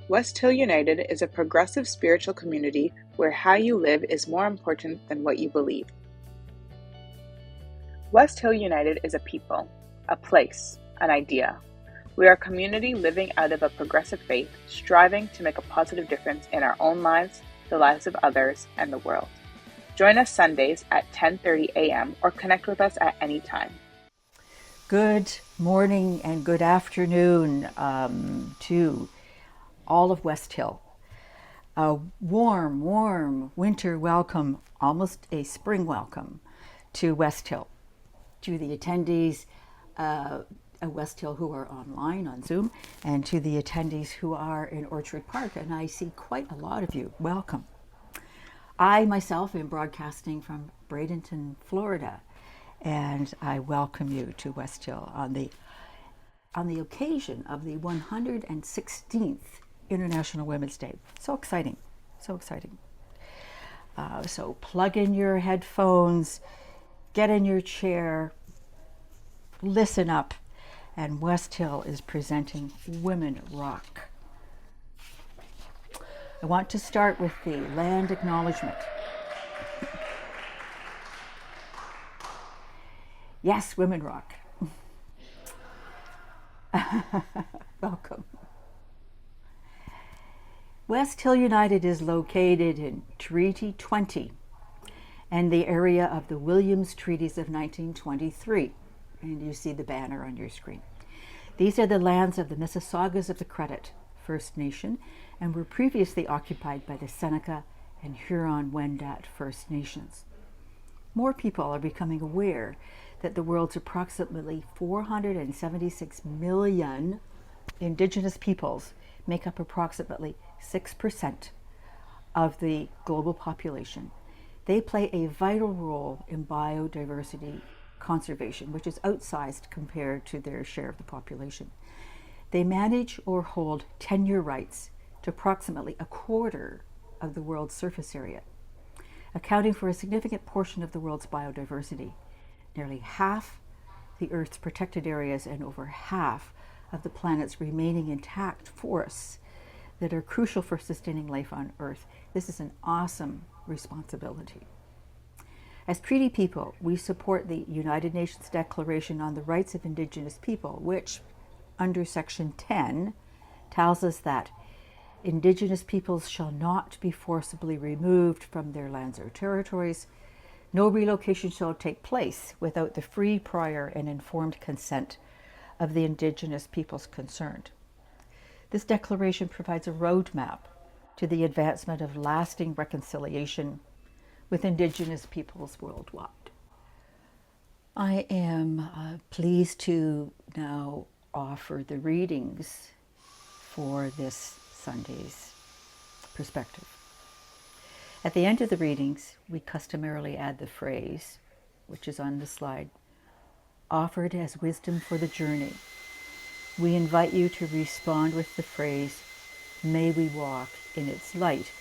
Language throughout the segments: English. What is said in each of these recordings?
West Hill United is a progressive spiritual community where how you live is more important than what you believe. West Hill United is a people, a place, an idea. We are a community living out of a progressive faith, striving to make a positive difference in our own lives, the lives of others, and the world. Join us Sundays at 10:30 a.m. or connect with us at any time. Good morning and good afternoon to all of West Hill. A warm winter welcome, almost a spring welcome to West Hill. To the attendees at West Hill who are online on Zoom, and to the attendees who are in Orchard Park, and I see quite a lot of you. Welcome. I myself am broadcasting from Bradenton, Florida, and I welcome you to West Hill on the occasion of the 116th International Women's Day. So exciting, so exciting. So plug in your headphones, get in your chair, listen up, and West Hill is presenting Women Rock. I want to start with the land acknowledgement. Yes, Women Rock. Welcome. West Hill United is located in Treaty 20 and the area of the Williams Treaties of 1923. And you see the banner on your screen. These are the lands of the Mississaugas of the Credit First Nation and were previously occupied by the Seneca and Huron-Wendat First Nations. More people are becoming aware that the world's approximately 476 million Indigenous peoples make up approximately 6% of the global population. They play a vital role in biodiversity conservation, which is outsized compared to their share of the population. They manage or hold tenure rights to approximately a quarter of the world's surface area, accounting for a significant portion of the world's biodiversity, nearly half the Earth's protected areas and over half of the planet's remaining intact forests that are crucial for sustaining life on Earth. This is an awesome responsibility. As treaty people, we support the United Nations Declaration on the Rights of Indigenous People, which, under Section 10, tells us that Indigenous peoples shall not be forcibly removed from their lands or territories. No relocation shall take place without the free, prior, and informed consent of the Indigenous peoples concerned. This declaration provides a roadmap to the advancement of lasting reconciliation with Indigenous peoples worldwide. I am pleased to now offer the readings for this Sunday's perspective. At the end of the readings, we customarily add the phrase, which is on the slide, offered as wisdom for the journey. We invite you to respond with the phrase, may we walk in its light.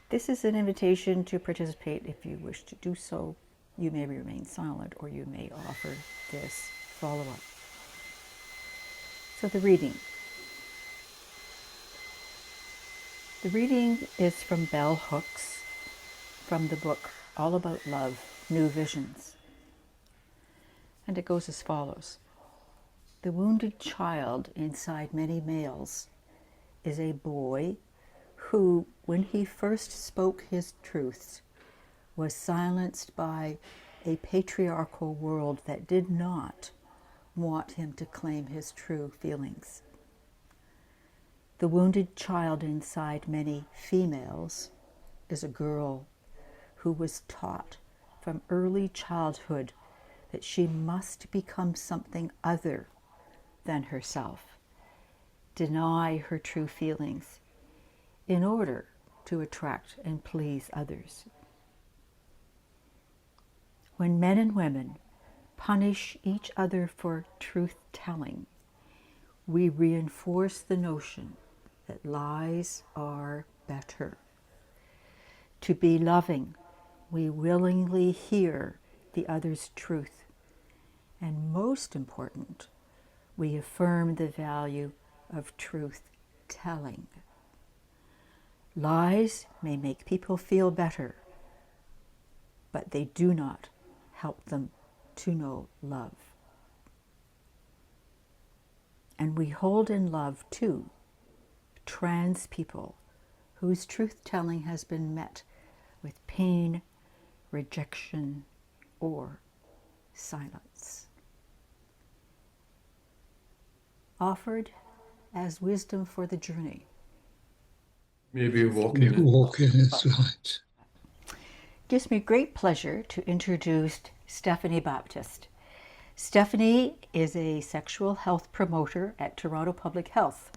This is an invitation to participate. If you wish to do so, you may remain silent or you may offer this follow-up. So the reading. The reading is from Bell Hooks from the book All About Love, New Visions. And it goes as follows. The wounded child inside many males is a boy who, when he first spoke his truths, was silenced by a patriarchal world that did not want him to claim his true feelings. The wounded child inside many females is a girl who was taught from early childhood that she must become something other than herself, deny her true feelings in order to attract and please others. When men and women punish each other for truth-telling, we reinforce the notion that lies are better. To be loving, we willingly hear the other's truth. And most important, we affirm the value of truth-telling. Lies may make people feel better, but they do not help them to know love. And we hold in love, too, trans people whose truth-telling has been met with pain, rejection, or silence. Offered as wisdom for the journey. Maybe walk in its light. Gives me great pleasure to introduce Stephanie Baptist. Stephanie is a sexual health promoter at Toronto Public Health.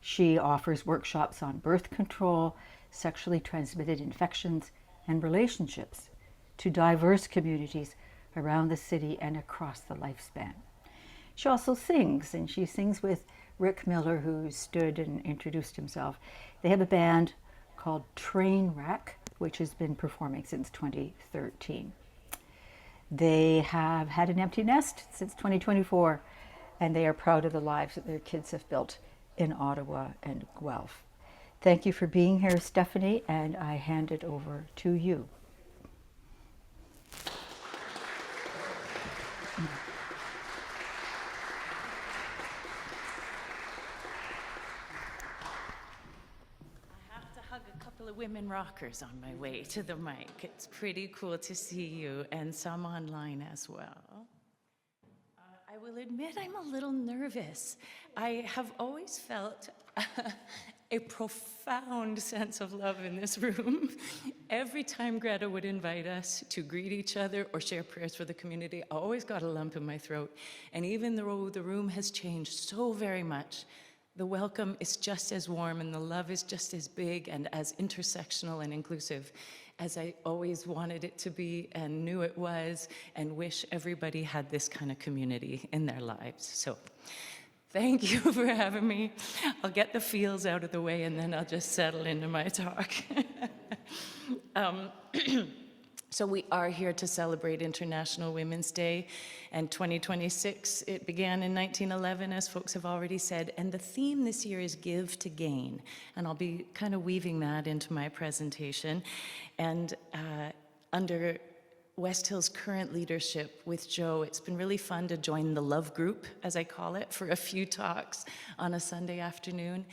She offers workshops on birth control, sexually transmitted infections, and relationships to diverse communities around the city and across the lifespan. She also sings, and she sings with Rick Miller, who stood and introduced himself. They have a band called Trainwreck, which has been performing since 2013. They have had an empty nest since 2024, and they are proud of the lives that their kids have built in Ottawa and Guelph. Thank you for being here, Stephanie, and I hand it over to you. Women rockers on my way to the mic. It's pretty cool to see you, and some online as well. I will admit I'm a little nervous. I have always felt a profound sense of love in this room. Every time Greta would invite us to greet each other or share prayers for the community, I always got a lump in my throat. And even though the room has changed so very much, the welcome is just as warm and the love is just as big and as intersectional and inclusive as I always wanted it to be and knew it was, and wish everybody had this kind of community in their lives. So thank you for having me. I'll get the feels out of the way and then I'll just settle into my talk. So we are here to celebrate International Women's Day, and 2026, it began in 1911, as folks have already said, and the theme this year is Give to Gain, and I'll be kind of weaving that into my presentation. And under West Hill's current leadership with Joe, it's been really fun to join the Love Group, as I call it, for a few talks on a Sunday afternoon,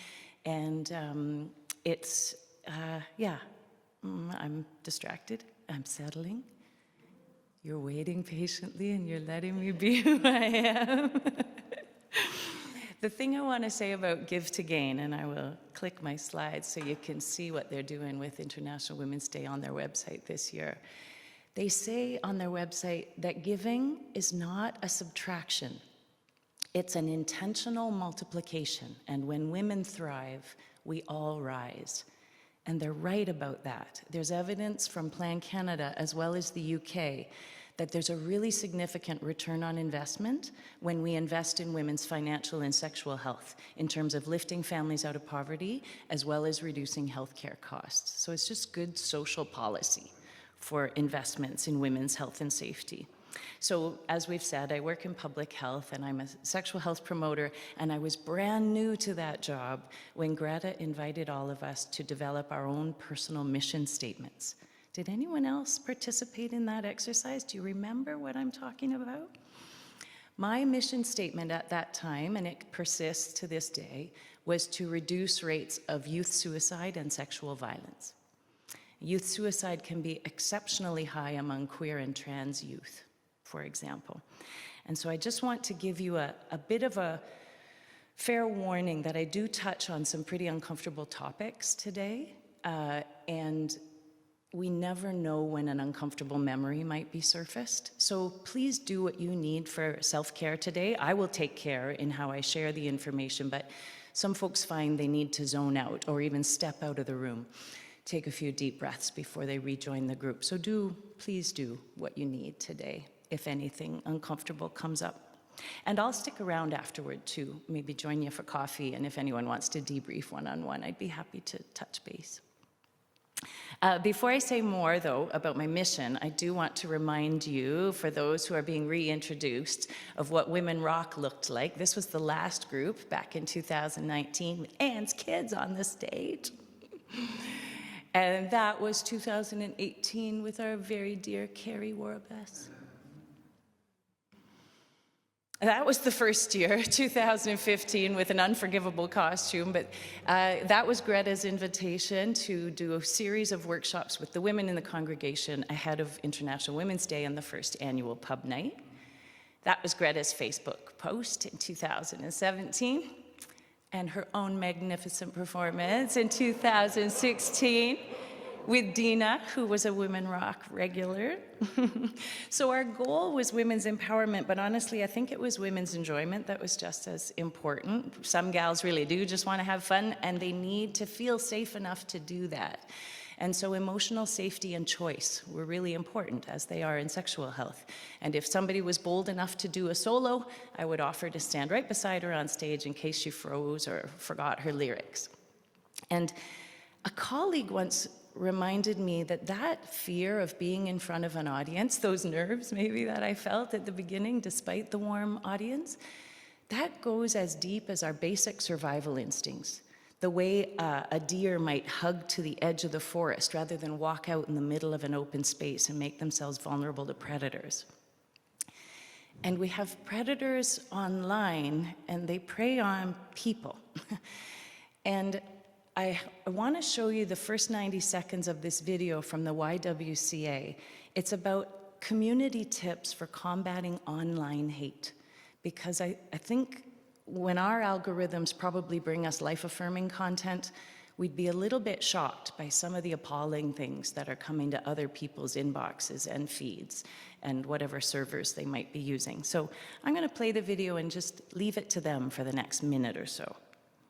and I'm distracted. I'm settling. You're waiting patiently and you're letting me be who I am. The thing I want to say about Give to Gain, and I will click my slides so you can see what they're doing with International Women's Day on their website this year. They say on their website that giving is not a subtraction. It's an intentional multiplication, and when women thrive, we all rise. And they're right about that. There's evidence from Plan Canada as well as the UK that there's a really significant return on investment when we invest in women's financial and sexual health in terms of lifting families out of poverty as well as reducing healthcare costs. So it's just good social policy for investments in women's health and safety. So as we've said, I work in public health and I'm a sexual health promoter, and I was brand new to that job when Greta invited all of us to develop our own personal mission statements. Did anyone else participate in that exercise? Do you remember what I'm talking about? My mission statement at that time, and it persists to this day, was to reduce rates of youth suicide and sexual violence. Youth suicide can be exceptionally high among queer and trans youth, for example. And so I just want to give you a bit of a fair warning that I do touch on some pretty uncomfortable topics today, and we never know when an uncomfortable memory might be surfaced. So please do what you need for self-care today. I will take care in how I share the information, but some folks find they need to zone out or even step out of the room. Take a few deep breaths before they rejoin the group. So please do what you need today if anything uncomfortable comes up. And I'll stick around afterward too, maybe join you for coffee, and if anyone wants to debrief one-on-one, I'd be happy to touch base. Before I say more, though, about my mission, I do want to remind you, for those who are being reintroduced, of what Women Rock looked like. This was the last group back in 2019 with Anne's kids on the stage. And that was 2018 with our very dear Carrie Warbess. That was the first year, 2015, with an unforgivable costume, but that was Greta's invitation to do a series of workshops with the women in the congregation ahead of International Women's Day and the first annual pub night. That was Greta's Facebook post in 2017, and her own magnificent performance in 2016 with Dina, who was a Women Rock regular. So our goal was women's empowerment, but honestly, I think it was women's enjoyment that was just as important. Some gals really do just want to have fun, and they need to feel safe enough to do that. And so emotional safety and choice were really important, as they are in sexual health. And if somebody was bold enough to do a solo, I would offer to stand right beside her on stage in case she froze or forgot her lyrics. And a colleague once reminded me that that fear of being in front of an audience, those nerves maybe that I felt at the beginning despite the warm audience, that goes as deep as our basic survival instincts. The way a deer might hug to the edge of the forest rather than walk out in the middle of an open space and make themselves vulnerable to predators. And we have predators online, and they prey on people. And I want to show you the first 90 seconds of this video from the YWCA. It's about community tips for combating online hate. Because I think when our algorithms probably bring us life-affirming content, we'd be a little bit shocked by some of the appalling things that are coming to other people's inboxes and feeds and whatever servers they might be using. So I'm going to play the video and just leave it to them for the next minute or so.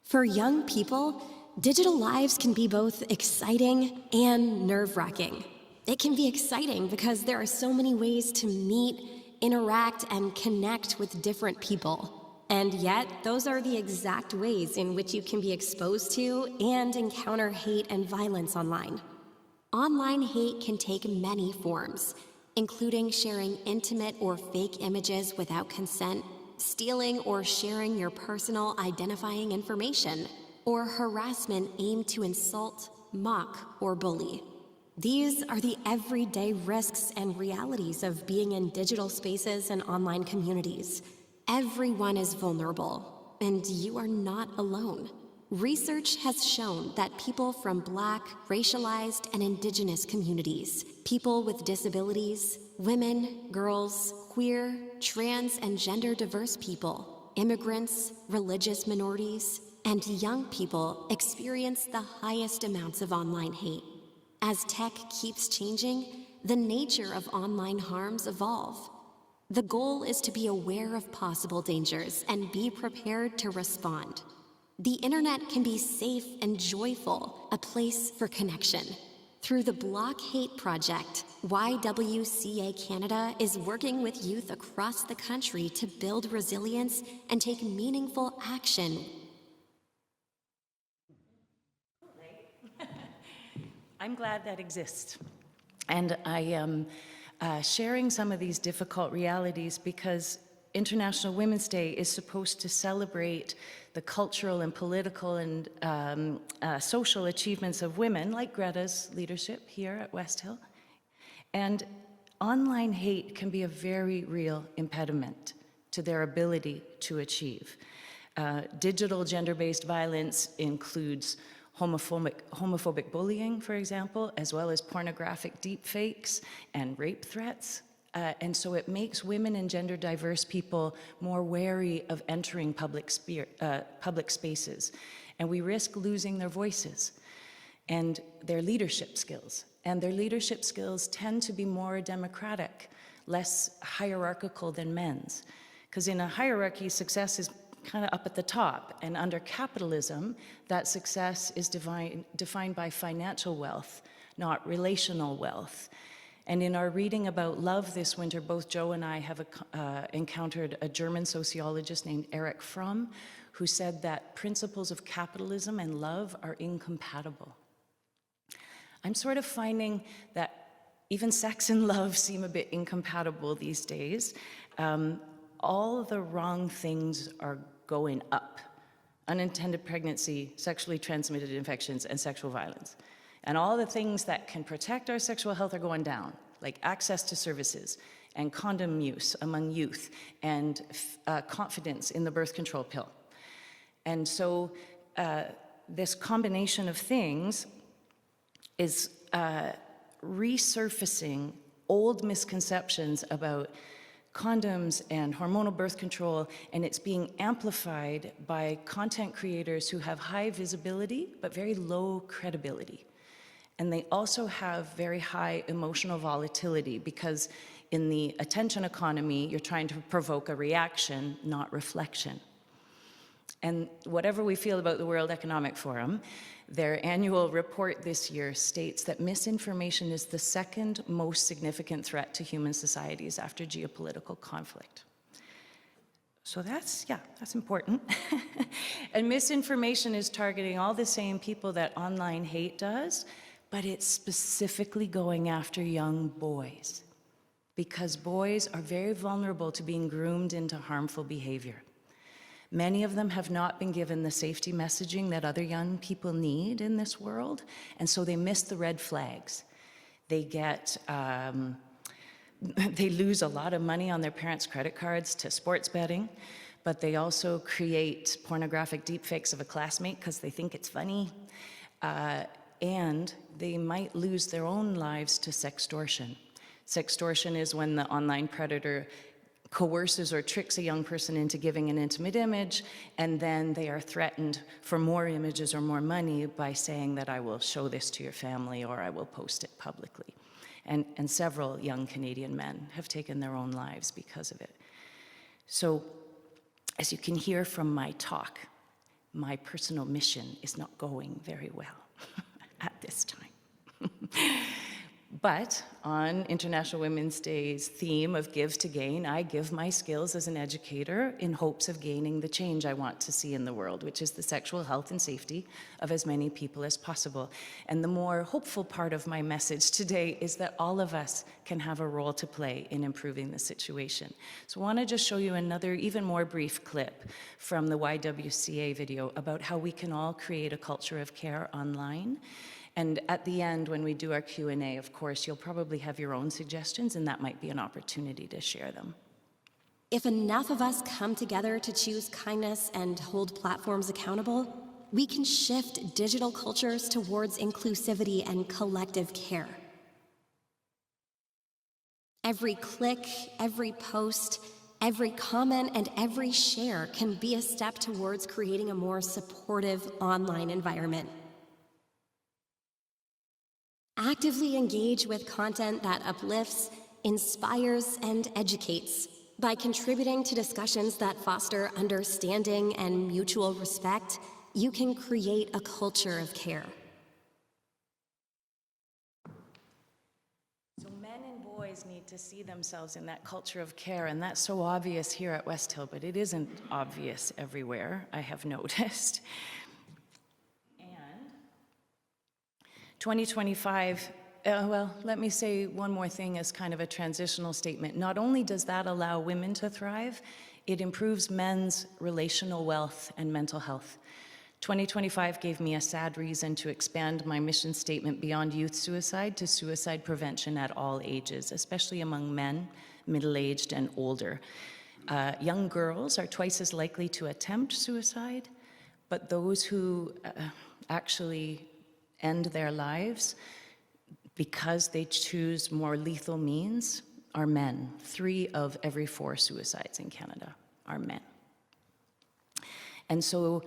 For young people, digital lives can be both exciting and nerve-wracking. It can be exciting because there are so many ways to meet, interact, and connect with different people. And yet, those are the exact ways in which you can be exposed to and encounter hate and violence online. Online hate can take many forms, including sharing intimate or fake images without consent, stealing or sharing your personal identifying information, or harassment aimed to insult, mock, or bully. These are the everyday risks and realities of being in digital spaces and online communities. Everyone is vulnerable, and you are not alone. Research has shown that people from Black, racialized, and Indigenous communities, people with disabilities, women, girls, queer, trans, and gender-diverse people, immigrants, religious minorities, and young people experience the highest amounts of online hate. As tech keeps changing, the nature of online harms evolve. The goal is to be aware of possible dangers and be prepared to respond. The internet can be safe and joyful, a place for connection. Through the Block Hate Project, YWCA Canada is working with youth across the country to build resilience and take meaningful action. I'm glad that exists. And I am sharing some of these difficult realities because International Women's Day is supposed to celebrate the cultural and political and social achievements of women, like Greta's leadership here at West Hill. And online hate can be a very real impediment to their ability to achieve. Digital gender-based violence includes homophobic bullying, for example, as well as pornographic deepfakes and rape threats. And so it makes women and gender diverse people more wary of entering public spaces. And we risk losing their voices and their leadership skills. And their leadership skills tend to be more democratic, less hierarchical than men's. Because in a hierarchy, success is kind of up at the top, and under capitalism, that success is defined by financial wealth, not relational wealth. And in our reading about love this winter, both Joe and I have encountered a German sociologist named Erich Fromm, who said that principles of capitalism and love are incompatible. I'm sort of finding that even sex and love seem a bit incompatible these days. All the wrong things are going up unintended pregnancy, sexually transmitted infections, and sexual violence. And all the things that can protect our sexual health are going down, like access to services and condom use among youth and confidence in the birth control pill. And so this combination of things is resurfacing old misconceptions about condoms and hormonal birth control, and it's being amplified by content creators who have high visibility but very low credibility. And they also have very high emotional volatility, because in the attention economy, you're trying to provoke a reaction, not reflection. And whatever we feel about the World Economic Forum, their annual report this year states that misinformation is the second most significant threat to human societies after geopolitical conflict. So that's important. And misinformation is targeting all the same people that online hate does, but it's specifically going after young boys, because boys are very vulnerable to being groomed into harmful behavior. Many of them have not been given the safety messaging that other young people need in this world, and so they miss the red flags. They get, they lose a lot of money on their parents' credit cards to sports betting, but they also create pornographic deepfakes of a classmate because they think it's funny, and they might lose their own lives to sextortion. Sextortion is when the online predator coerces or tricks a young person into giving an intimate image, and then they are threatened for more images or more money by saying that I will show this to your family or I will post it publicly. And several young Canadian men have taken their own lives because of it. So, as you can hear from my talk, my personal mission is not going very well at this time. But on International Women's Day's theme of Give to Gain, I give my skills as an educator in hopes of gaining the change I want to see in the world, which is the sexual health and safety of as many people as possible. And the more hopeful part of my message today is that all of us can have a role to play in improving the situation. So I want to just show you another, even more brief clip from the YWCA video about how we can all create a culture of care online. And at the end, when we do our Q&A, of course, you'll probably have your own suggestions, and that might be an opportunity to share them. If enough of us come together to choose kindness and hold platforms accountable, we can shift digital cultures towards inclusivity and collective care. Every click, every post, every comment, and every share can be a step towards creating a more supportive online environment. Actively engage with content that uplifts, inspires, and educates. By contributing to discussions that foster understanding and mutual respect, you can create a culture of care. So men and boys need to see themselves in that culture of care, and that's so obvious here at West Hill, but it isn't obvious everywhere, I have noticed. 2025, well, let me say one more thing as kind of a transitional statement. Not only does that allow women to thrive, it improves men's relational wealth and mental health. 2025 gave me a sad reason to expand my mission statement beyond youth suicide to suicide prevention at all ages, especially among men, middle-aged and older. Young girls are twice as likely to attempt suicide, but those who actually end their lives because they choose more lethal means are men. 3 of every 4 suicides in Canada are men. And so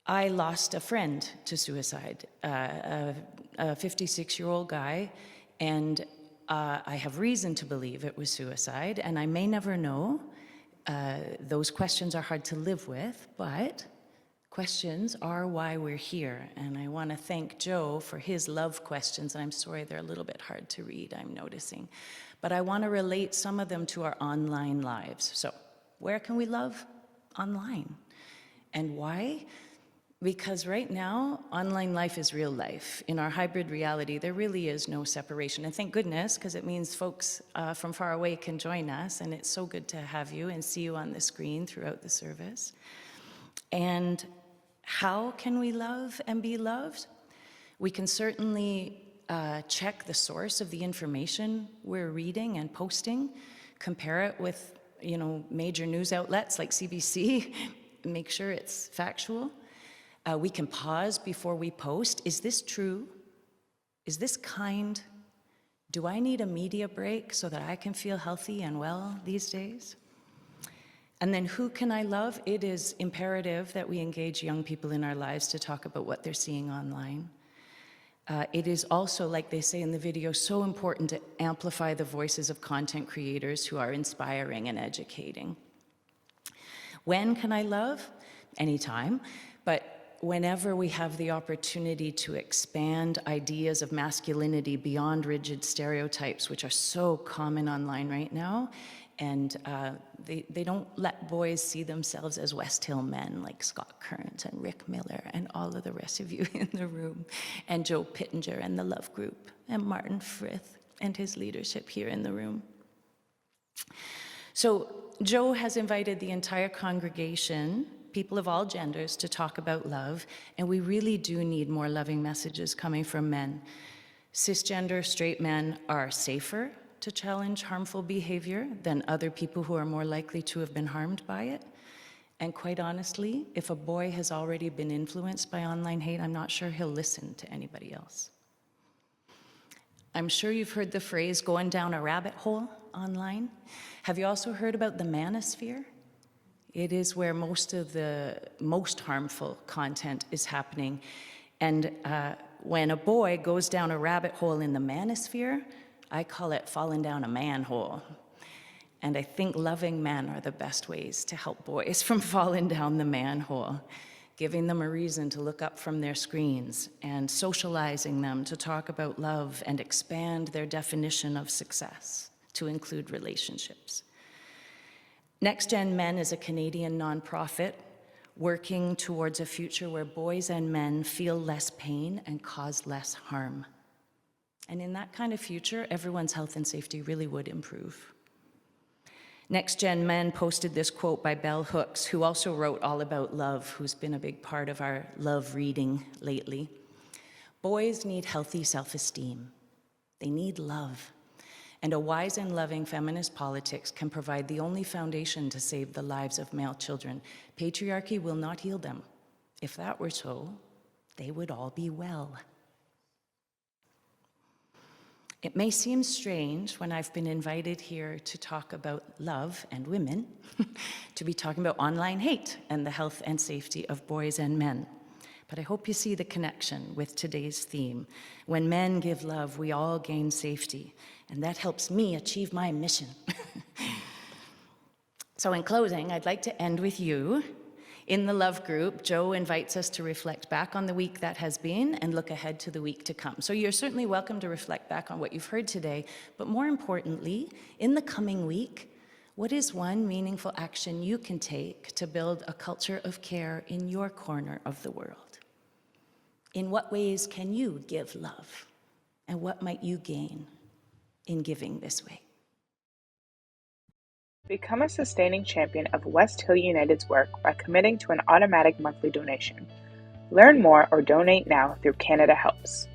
I lost a friend to suicide, a 56-year-old guy, and I have reason to believe it was suicide, and I may never know. Those questions are hard to live with, but questions are why we're here, and I want to thank Joe for his love questions. I'm sorry they're a little bit hard to read, I'm noticing. But I want to relate some of them to our online lives. So, where can we love? Online. And why? Because right now, online life is real life. In our hybrid reality, there really is no separation. And thank goodness, because it means folks from far away can join us, and it's so good to have you and see you on the screen throughout the service. And how can we love and be loved? We can certainly check the source of the information we're reading and posting, compare it with, major news outlets like CBC, make sure it's factual. We can pause before we post. Is this true? Is this kind? Do I need a media break so that I can feel healthy and well these days? And then who can I love? It is imperative that we engage young people in our lives to talk about what they're seeing online. It is also, like they say in the video, so important to amplify the voices of content creators who are inspiring and educating. When can I love? Anytime, but whenever we have the opportunity to expand ideas of masculinity beyond rigid stereotypes, which are so common online right now, and they don't let boys see themselves as West Hill men like Scott Kearns and Rick Miller and all of the rest of you in the room, and Joe Pittenger and the Love Group, and Martin Frith and his leadership here in the room. So Joe has invited the entire congregation, people of all genders, to talk about love, and we really do need more loving messages coming from men. Cisgender straight men are safer to challenge harmful behavior than other people who are more likely to have been harmed by it. And quite honestly, if a boy has already been influenced by online hate, I'm not sure he'll listen to anybody else. I'm sure you've heard the phrase going down a rabbit hole online. Have you also heard about the manosphere? It is where most of the most harmful content is happening. And when a boy goes down a rabbit hole in the manosphere, I call it falling down a manhole. And I think loving men are the best ways to help boys from falling down the manhole, giving them a reason to look up from their screens and socializing them to talk about love and expand their definition of success to include relationships. Next Gen Men is a Canadian nonprofit working towards a future where boys and men feel less pain and cause less harm. And in that kind of future, everyone's health and safety really would improve. Next Gen Men posted this quote by Bell Hooks, who also wrote all about love, who's been a big part of our love reading lately. Boys need healthy self-esteem. They need love. And a wise and loving feminist politics can provide the only foundation to save the lives of male children. Patriarchy will not heal them. If that were so, they would all be well. It may seem strange when I've been invited here to talk about love and women, to be talking about online hate and the health and safety of boys and men. But I hope you see the connection with today's theme. When men give love, we all gain safety, and that helps me achieve my mission. So in closing, I'd like to end with you. In the Love Group, Joe invites us to reflect back on the week that has been and look ahead to the week to come. So you're certainly welcome to reflect back on what you've heard today, but more importantly, in the coming week, what is one meaningful action you can take to build a culture of care in your corner of the world? In what ways can you give love? And what might you gain in giving this way? Become a sustaining champion of West Hill United's work by committing to an automatic monthly donation. Learn more or donate now through Canada Helps.